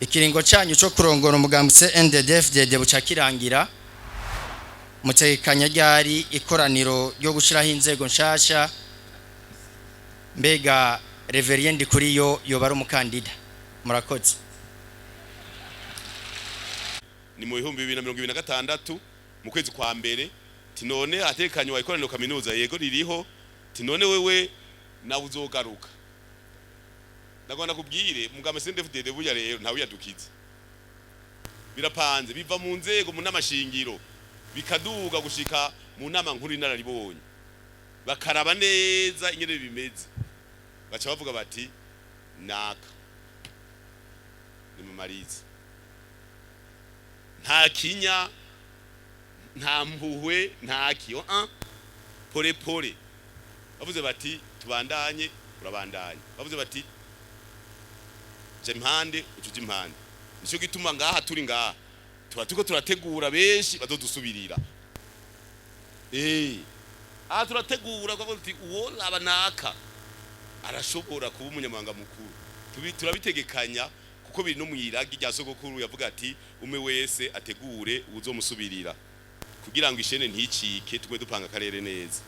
ikiringo cyanyu cyo kurongora umugambi CNDD-FDD buca kirangira mutekanya ryari ikoraniro ryo gushiraho inzego nshasha mbega Révérien Ndikuriyo yobara umukandida murakoze. Ni mu 2026 mu kwezi kwa mbere tinone atekanywa ikoraniro kaminuza yego ririho tinone wewe nawe uzogaruka ndagona kubwire mugambi CNDD-FDD buya rero ntawe yadukize birapanze biva mu nzego mu namashingiro bikaduga gushika mu nama nkuru inararibonye bakaraba neza ingene bimeze baca bavuga bati naka ni mu marizi nta kinya nta mpuhwe nta kiyo pole pole bavuze bati tubandanye urabandanye bavuze bati je impande ucuje impande nico gituma ngaha turi ngaha tuko turategura benshi bazodusubirira turategura kwa kuti uwo abanaka arashobora kuba umunyamabanga mukuru turabitegekanya kuko biri no muyiragi rya sogokuru yavuga ati umwe wese ategure uzomusubirira kugira ngo ishene nticike tugwe dupanga karere neza.